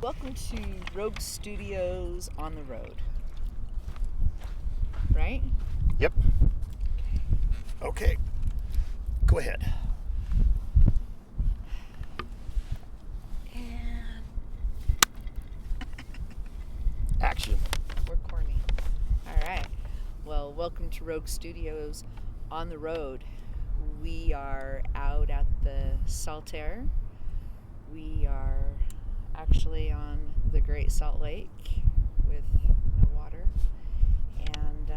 Welcome to Rogue Studios on the road. Right? Yep. Okay. Go ahead. And Action. we're corny. All right. Well, welcome to Rogue Studios on the road. We are out at the Salt Air. We are actually on the Great Salt Lake with no water. And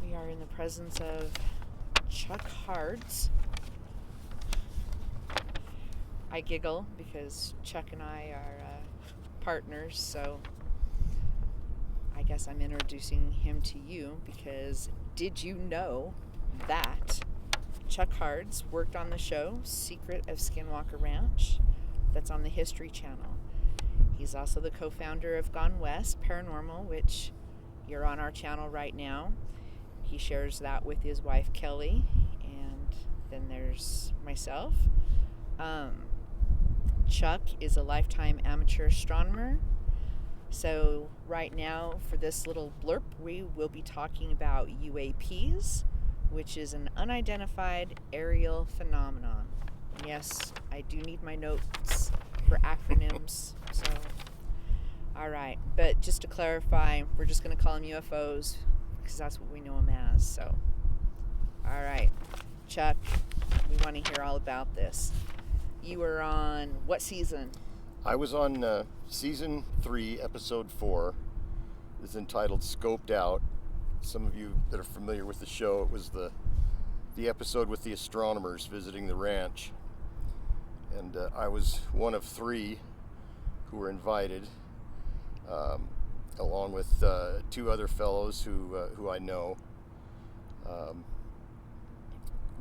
we are in the presence of Chuck Hards. I giggle because Chuck and I are partners, so I guess I'm introducing him to you because did you know that Chuck Hards worked on the show Secret of Skinwalker Ranch that's on the History Channel. He's also the co-founder of Gone West Paranormal, which you're on our channel right now. He shares that with his wife Kelly, and then there's myself. Chuck is a lifetime amateur astronomer. So right now, for this little blurb, we will be talking about UAPs, which is an unidentified aerial phenomenon. And yes, I do need my notes for acronyms. So, all right. But just to clarify, we're just going to call them UFOs because that's what we know them as. So, all right, Chuck, we want to hear all about this. You were on what season? I was on season 3, episode 4. It's entitled Scoped Out. Some of you that are familiar with the show, it was the episode with the astronomers visiting the ranch. And I was one of 3 who were invited, along with 2 other fellows who I know.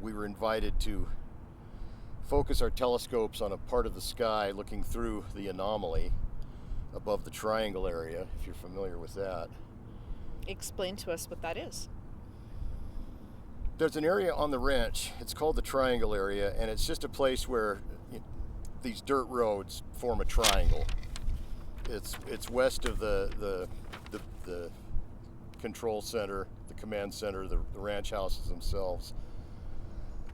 We were invited to focus our telescopes on a part of the sky looking through the anomaly above the triangle area, if you're familiar with that. Explain to us what that is. There's an area on the ranch, it's called the triangle area, and it's just a place where these dirt roads form a triangle. It's west of the control center, the command center, the ranch houses themselves.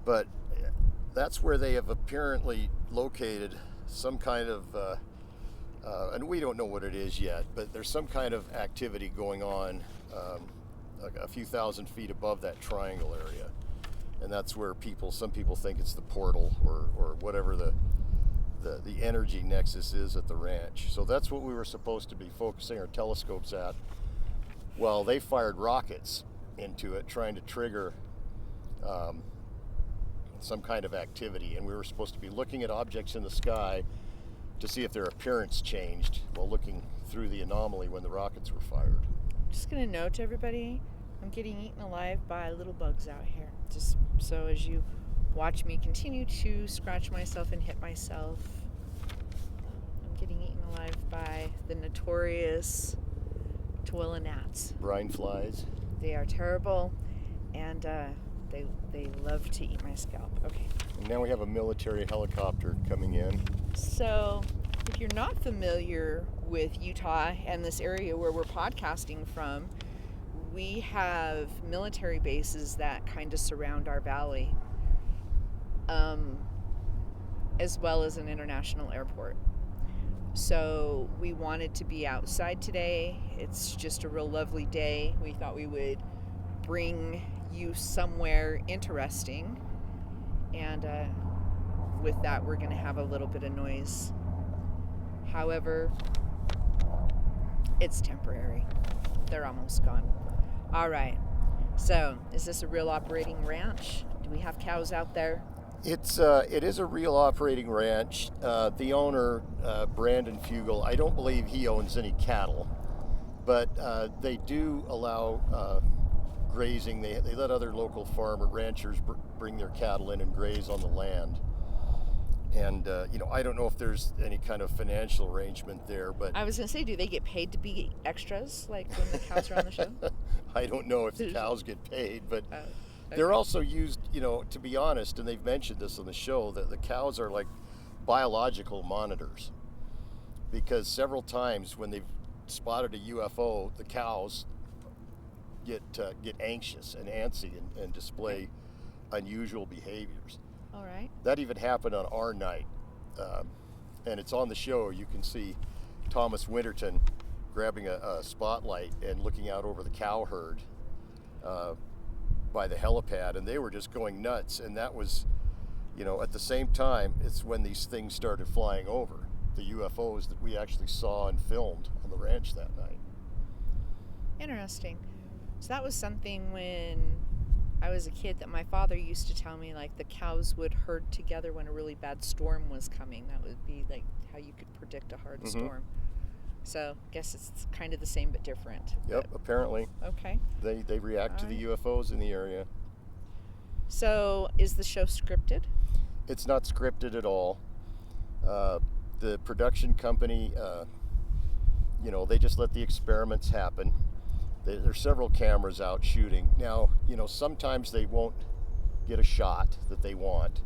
But that's where they have apparently located some kind of, and we don't know what it is yet, but there's some kind of activity going on a few thousand feet above that triangle area. And that's where some people think it's the portal or whatever the energy nexus is at the ranch. So that's what we were supposed to be focusing our telescopes at. Well, they fired rockets into it, trying to trigger some kind of activity, and we were supposed to be looking at objects in the sky to see if their appearance changed while looking through the anomaly when the rockets were fired. Just gonna note to everybody, I'm getting eaten alive by little bugs out here. Just so as you watch me continue to scratch myself and hit myself, I'm getting eaten alive by the notorious toil and gnats. Brine flies. They are terrible, and they love to eat my scalp. Okay. And now we have a military helicopter coming in. So, if you're not familiar with Utah and this area where we're podcasting from, we have military bases that kind of surround our valley, as well as an international airport. So we wanted to be outside today. It's just a real lovely day. We thought we would bring you somewhere interesting, and with that we're going to have a little bit of noise. However, it's temporary. They're almost gone. All right, so is this a real operating ranch? Do we have cows out there? It is a real operating ranch. The owner, Brandon Fugel, I don't believe he owns any cattle, but they do allow grazing. They let other local ranchers bring their cattle in and graze on the land. And I don't know if there's any kind of financial arrangement there, but I was going to say, do they get paid to be extras, like when the cows are on the show? I don't know if the cows get paid, but Okay. they're also used, to be honest, and they've mentioned this on the show, that the cows are like biological monitors, because several times when they've spotted a UFO, the cows get anxious and antsy and display unusual behaviors. All right. That even happened on our night, and it's on the show. You can see Thomas Winterton grabbing a spotlight and looking out over the cow herd by the helipad, and they were just going nuts. And that was, at the same time, it's when these things started flying over, the UFOs that we actually saw and filmed on the ranch that night. Interesting. So that was something when I was a kid that my father used to tell me, like the cows would herd together when a really bad storm was coming. That would be like how you could predict a hard storm. So I guess it's kind of the same but different. Yep, apparently. Okay. They react to the UFOs in the area. So is the show scripted? It's not scripted at all. The production company, they just let the experiments happen. There's several cameras out shooting. Now, sometimes they won't get a shot that they want.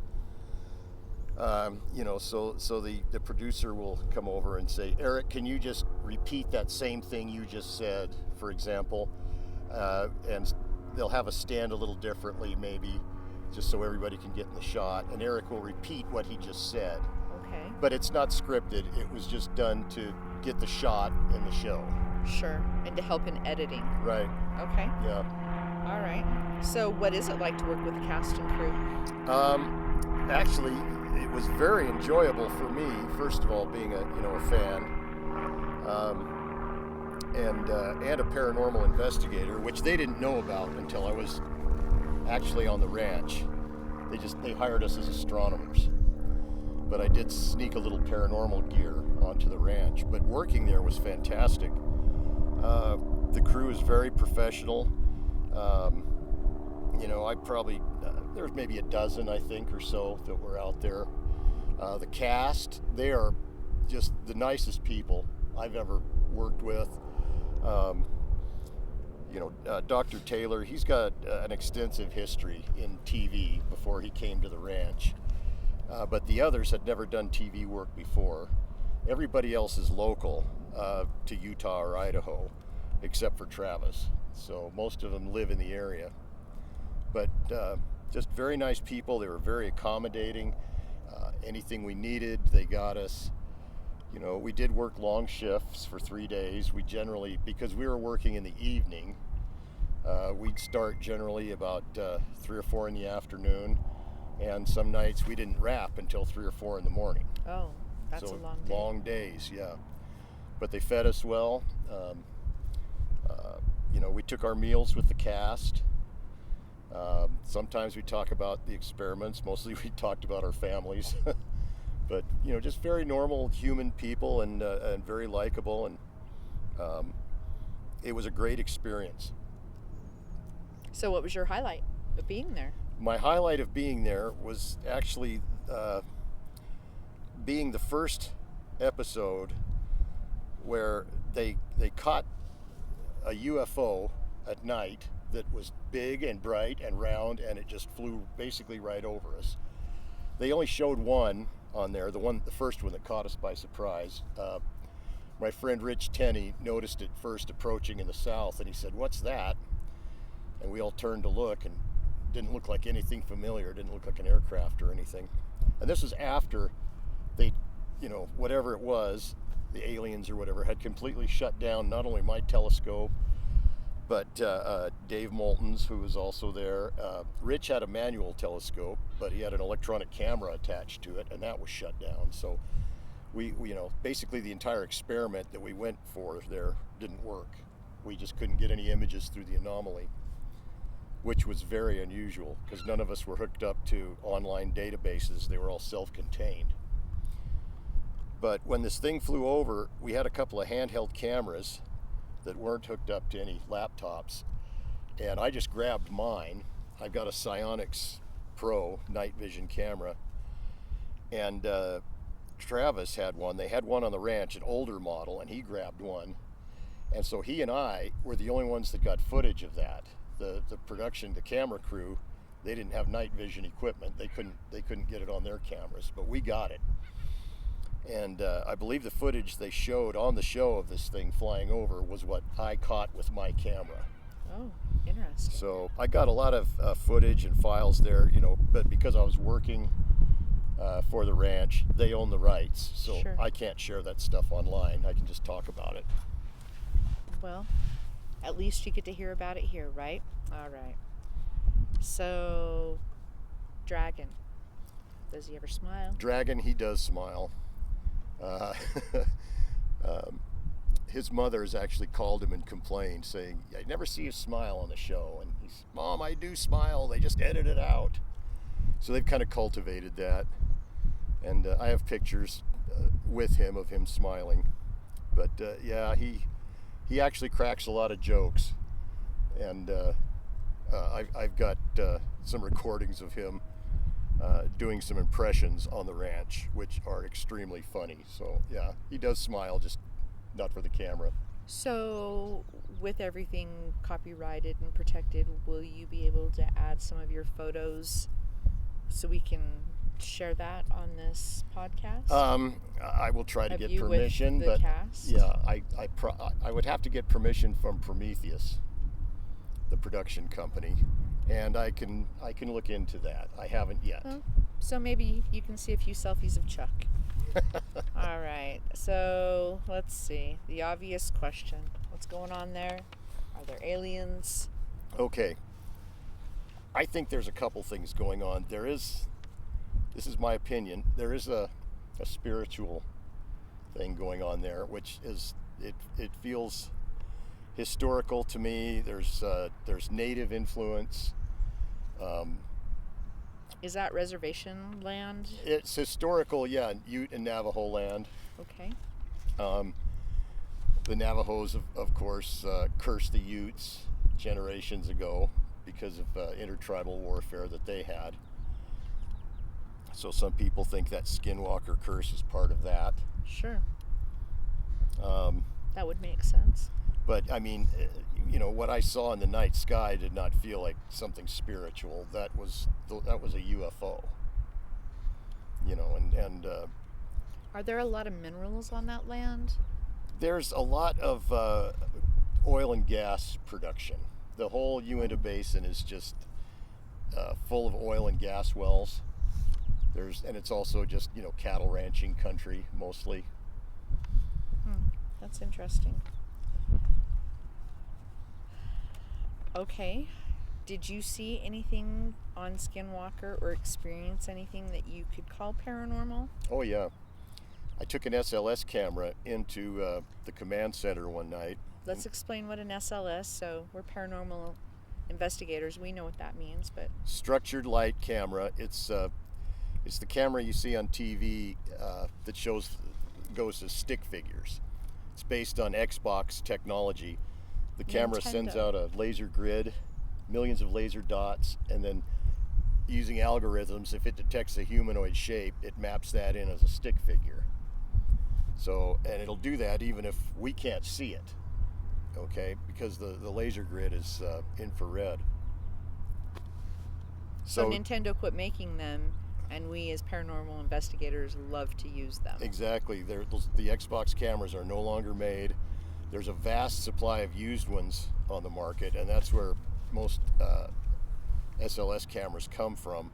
So the producer will come over and say, Eric, can you just repeat that same thing you just said, for example? And they'll have us stand a little differently, maybe, just so everybody can get in the shot. And Eric will repeat what he just said. Okay. But it's not scripted. It was just done to get the shot in the show. Sure. And to help in editing. Right. Okay. Yeah. All right. So what is it like to work with the cast and crew? Actually, it was very enjoyable for me, first of all, being a fan, and a paranormal investigator, which they didn't know about until I was actually on the ranch. They hired us as astronomers. But I did sneak a little paranormal gear onto the ranch. But working there was fantastic. The crew is very professional. I probably, there's maybe a dozen, I think, or so that were out there. The cast, they are just the nicest people I've ever worked with. Dr. Taylor, he's got an extensive history in TV before he came to the ranch. But the others had never done TV work before. Everybody else is local to Utah or Idaho, except for Travis. So most of them live in the area. But just very nice people. They were very accommodating. Anything we needed, they got us. We did work long shifts for 3 days. We generally, because we were working in the evening, we'd start generally about 3 or 4 in the afternoon. And some nights we didn't wrap until 3 or 4 in the morning. Oh, that's so a long day. Long days, yeah. But they fed us well. We took our meals with the cast. Sometimes we talk about the experiments. Mostly we talked about our families. But, just very normal human people and very likable. And it was a great experience. So what was your highlight of being there? My highlight of being there was actually being the first episode where they caught a UFO at night that was big and bright and round, and it just flew basically right over us. They only showed one on there, the first one that caught us by surprise. My friend Rich Tenney noticed it first approaching in the south, and he said, "What's that?" And we all turned to look, and didn't look like anything familiar, didn't look like an aircraft or anything. And this was after they, whatever it was, the aliens or whatever, had completely shut down not only my telescope, but Dave Moulton's, who was also there. Rich had a manual telescope, but he had an electronic camera attached to it, and that was shut down. So we basically the entire experiment that we went for there didn't work. We just couldn't get any images through the anomaly, which was very unusual because none of us were hooked up to online databases. They were all self-contained. But when this thing flew over, we had a couple of handheld cameras that weren't hooked up to any laptops, and I just grabbed mine. I've got a Psionics Pro night vision camera, and Travis had one. They had one on the ranch, an older model, and he grabbed one. And so he and I were the only ones that got footage of that. The production, the camera crew, they didn't have night vision equipment. They couldn't get it on their cameras, but we got it. And I believe the footage they showed on the show of this thing flying over was what I caught with my camera. Oh, interesting. So I got a lot of footage and files there, but because I was working for the ranch, they own the rights, so Sure. I can't share that stuff online. I can just talk about it. Well, at least you get to hear about it here, right? All right. So, Dragon. Does he ever smile? Dragon, he does smile. His mother has actually called him and complained, saying, I never see you smile on the show. And he's, Mom, I do smile. They just edit it out. So they've kind of cultivated that. And I have pictures with him of him smiling. But yeah, he actually cracks a lot of jokes. And I've got some recordings of him doing some impressions on the ranch, which are extremely funny. So yeah, he does smile, just not for the camera. So, with everything copyrighted and protected, will you be able to add some of your photos so we can share that on this podcast? I will try to Of get you permission, with the but cast? yeah, I would have to get permission from Prometheus, the production company, and I can look into that. I haven't yet. Well, so maybe you can see a few selfies of Chuck. All right, so let's see. The obvious question. What's going on there? Are there aliens? Okay. I think there's a couple things going on. This is my opinion, there is a spiritual thing going on there, which is, it feels historical to me. There's native influence. Is that reservation land? It's historical, yeah, Ute and Navajo land. Okay. The Navajos, of course, cursed the Utes generations ago because of intertribal warfare that they had. So some people think that Skinwalker curse is part of that. Sure. That would make sense. But I mean, what I saw in the night sky did not feel like something spiritual. That was a UFO. And Are there a lot of minerals on that land? there's a lot of oil and gas production. The whole Uinta Basin is just full of oil and gas wells. And it's also just cattle ranching country mostly. That's interesting. Okay. Did you see anything on Skinwalker or experience anything that you could call paranormal? Oh yeah, I took an SLS camera into the command center one night. Let's explain what an SLS. So we're paranormal investigators. We know what that means, but Structured light camera. It's the camera you see on TV that goes to stick figures. It's based on Xbox technology. The camera sends Nintendo. out a laser grid, millions of laser dots, and then using algorithms, if it detects a humanoid shape, it maps that in as a stick figure. So, and it'll do that even if we can't see it, okay? Because the laser grid is infrared. so Nintendo quit making them, and we as paranormal investigators love to use them. Exactly. The Xbox cameras are no longer made. There's a vast supply of used ones on the market, and that's where most SLS cameras come from.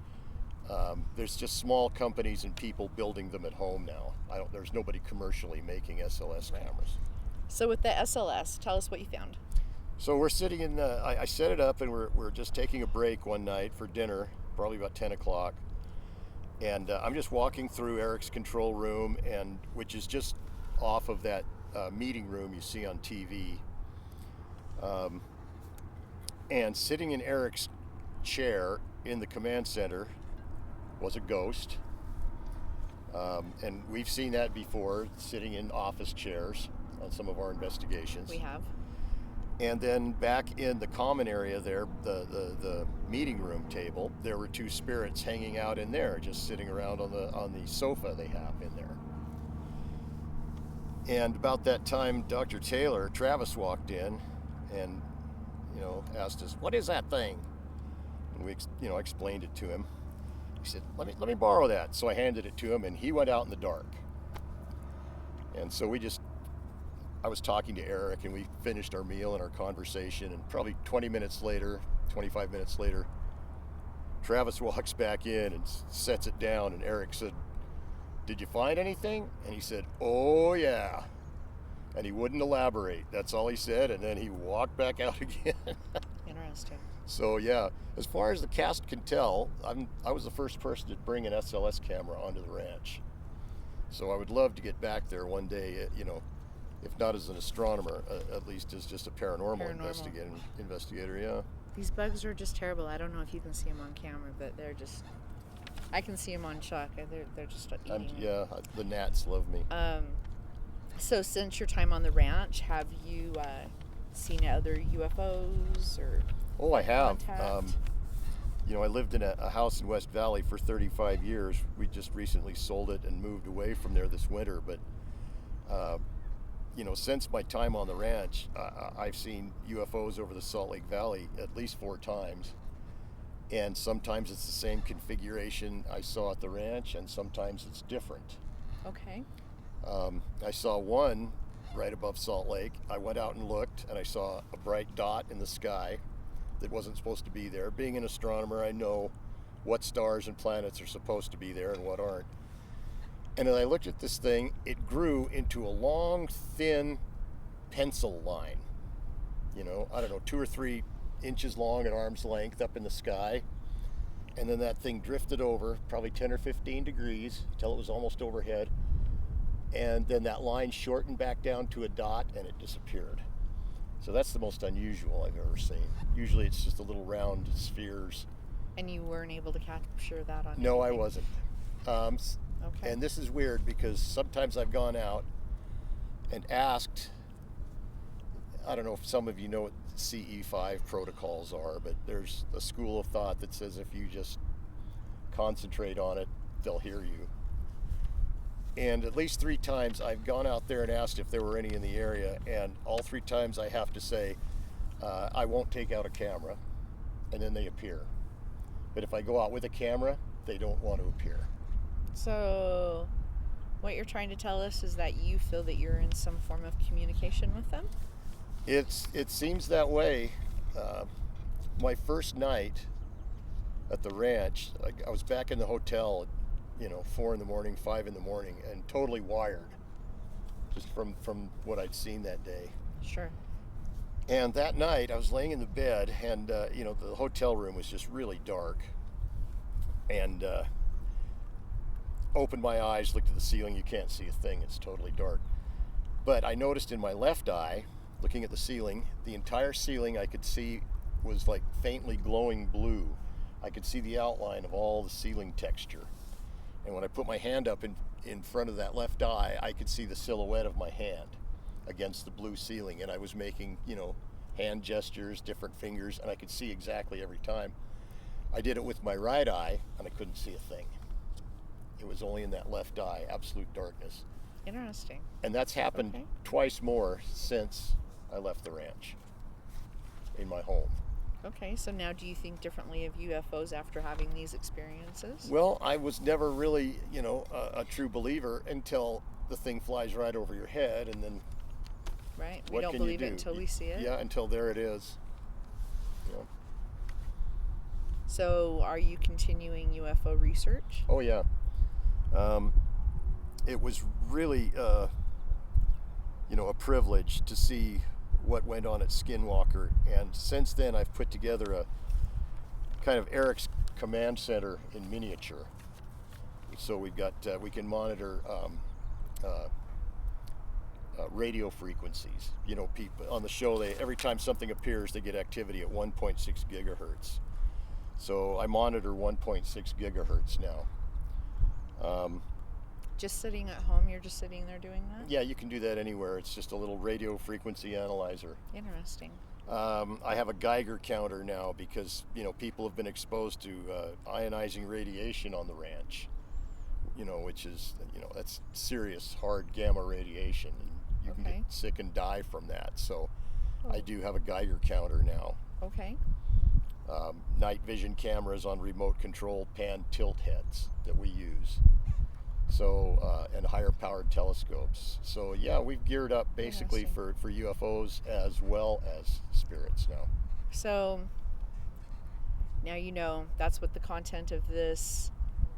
There's just small companies and people building them at home now. There's nobody commercially making SLS cameras. So with the SLS, tell us what you found. So we're sitting in, I set it up, and we're just taking a break one night for dinner, probably about 10 o'clock. And I'm just walking through Eric's control room, which is just off of that meeting room you see on TV. And sitting in Eric's chair in the command center was a ghost. And we've seen that before, sitting in office chairs on some of our investigations. We have. And then back in the common area there, the meeting room table, there were two spirits hanging out in there, just sitting around on the sofa they have in there. And about that time, Dr. Travis walked in and, asked us, "What is that thing?" And we, explained it to him. He said, let me borrow that. So I handed it to him, and he went out in the dark. And so I was talking to Eric, and we finished our meal and our conversation, and probably 25 minutes later, Travis walks back in and sets it down, and Eric said, "Did you find anything?" And he said, "Oh yeah." And he wouldn't elaborate. That's all he said, and then he walked back out again. Interesting. So yeah, as far as the cast can tell, I was the first person to bring an SLS camera onto the ranch. So I would love to get back there one day, if not as an astronomer, at least as just a paranormal. Investigator, yeah. These bugs are just terrible. I don't know if you can see them on camera, but they're just, I can see them on chalk. They're just eating. Yeah, the gnats love me. So since your time on the ranch, have you seen other UFOs or? Oh, I have. Contact? I lived in a house in West Valley for 35 years. We just recently sold it and moved away from there this winter. But, since my time on the ranch, I've seen UFOs over the Salt Lake Valley at least 4 times. And sometimes it's the same configuration I saw at the ranch, and sometimes it's different. Okay. I saw one right above Salt Lake. I went out and looked, and I saw a bright dot in the sky that wasn't supposed to be there. Being an astronomer, I know what stars and planets are supposed to be there and what aren't. And as I looked at this thing, it grew into a long, thin pencil line. I don't know, 2 or 3 inches long at arm's length up in the sky. And then that thing drifted over probably 10 or 15 degrees until it was almost overhead. And then that line shortened back down to a dot, and it disappeared. So that's the most unusual I've ever seen. Usually it's just a little round spheres. And you weren't able to capture that on No, anything? I wasn't. Okay. And this is weird because sometimes I've gone out and asked, I don't know if some of you know what CE5 protocols are, but there's a school of thought that says if you just concentrate on it, they'll hear you. And at least 3 times I've gone out there and asked if there were any in the area, and all 3 times I have to say, I won't take out a camera, and then they appear. But if I go out with a camera, they don't want to appear. So what you're trying to tell us is that you feel that you're in some form of communication with them? It seems that way. My first night at the ranch, I was back in the hotel at 4 in the morning, 5 in the morning, and totally wired, just from what I'd seen that day. Sure. And that night I was laying in the bed, and the hotel room was just really dark, and opened my eyes, looked at the ceiling. You can't see a thing, it's totally dark. But I noticed in my left eye, looking at the ceiling, the entire ceiling I could see was like faintly glowing blue. I could see the outline of all the ceiling texture. And when I put my hand up in front of that left eye, I could see the silhouette of my hand against the blue ceiling. And I was making, hand gestures, different fingers, and I could see exactly every time. I did it with my right eye, and I couldn't see a thing. It was only in that left eye, absolute darkness. Interesting. And that's happened twice more since I left the ranch in my home. Okay, so now do you think differently of UFOs after having these experiences? Well, I was never really, a true believer until the thing flies right over your head, and then Right, we what don't can believe you it do? until we see it? Yeah, until there it is. Yeah. So are you continuing UFO research? Oh, yeah. It was really, a privilege to see what went on at Skinwalker, and since then I've put together a kind of Eric's command center in miniature. So we can monitor radio frequencies. People on the show, every time something appears, they get activity at 1.6 gigahertz. So I monitor 1.6 gigahertz now. Just sitting at home, you're just sitting there doing that? Yeah, you can do that anywhere. It's just a little radio frequency analyzer. Interesting. I have a Geiger counter now because, people have been exposed to ionizing radiation on the ranch, which is, that's serious, hard gamma radiation. And you can get sick and die from that. So I do have a Geiger counter now. Okay. Night vision cameras on remote control pan tilt heads that we use. So and higher powered telescopes. So yeah, we've geared up basically Interesting. for UFOs as well as spirits now. So now you know that's what the content of this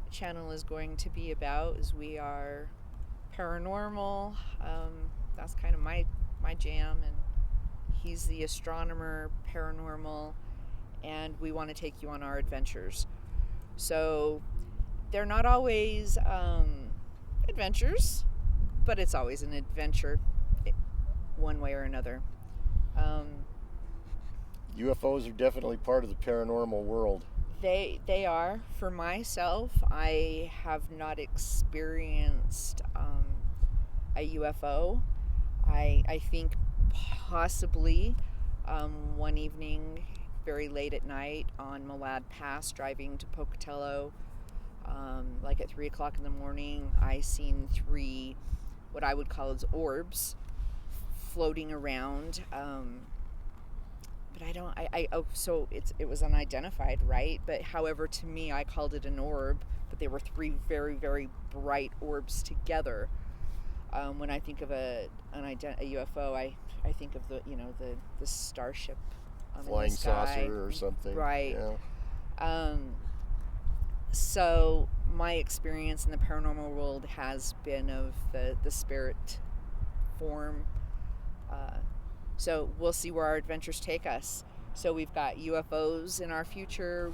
channel is going to be about. Is we are paranormal. That's kind of my jam, and he's the astronomer, paranormal, and we want to take you on our adventures. So they're not always adventures, but it's always an adventure, one way or another. UFOs are definitely part of the paranormal world. They are. For myself, I have not experienced a UFO. I think possibly one evening, very late at night on Malad Pass, driving to Pocatello, like at 3 o'clock in the morning, I seen 3 what I would call as orbs floating around. But so it was unidentified, right? But however, to me, I called it an orb, but they were 3 very, very bright orbs together. When I think of a UFO, I think of the starship Flying in the sky. saucer or something. Right. Yeah. So my experience in the paranormal world has been of the spirit form. So we'll see where our adventures take us. So we've got UFOs in our future.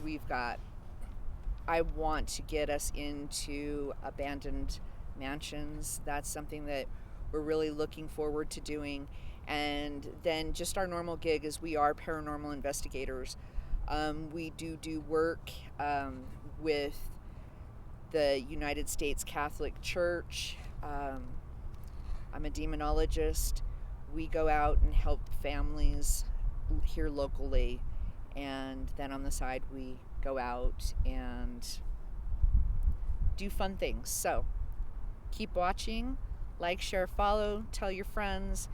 I want to get us into abandoned mansions. That's something that we're really looking forward to doing. And then just our normal gig is we are paranormal investigators. We do work with the United States Catholic Church. I'm a demonologist. We go out and help families here locally, and then on the side we go out and do fun things. So keep watching, like, share, follow, tell your friends,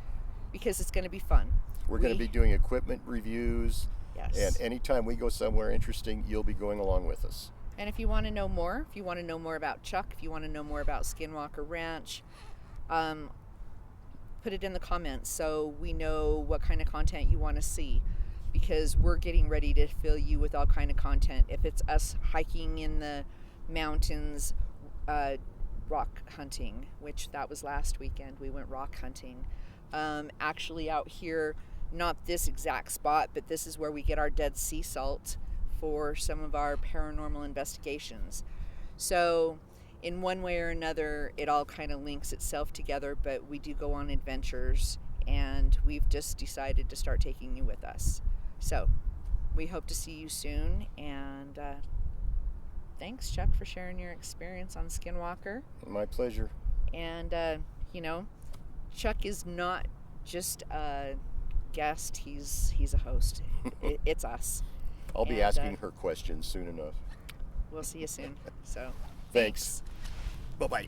because it's going to be fun. We're going to be doing equipment reviews. Yes. And anytime we go somewhere interesting, you'll be going along with us. And if you want to know more, about Chuck, if you want to know more about Skinwalker Ranch, put it in the comments so we know what kind of content you want to see, because we're getting ready to fill you with all kind of content. If it's us hiking in the mountains, rock hunting, which that was last weekend, we went rock hunting. Actually out here, not this exact spot, but this is where we get our Dead Sea salt for some of our paranormal investigations. So in one way or another, it all kind of links itself together, but we do go on adventures, and we've just decided to start taking you with us. So we hope to see you soon, and thanks, Chuck, for sharing your experience on Skinwalker. My pleasure. And, Chuck is not just a guest, he's a host. It's us. I'll be asking her questions soon enough. We'll see you soon. So Thanks. Bye-bye.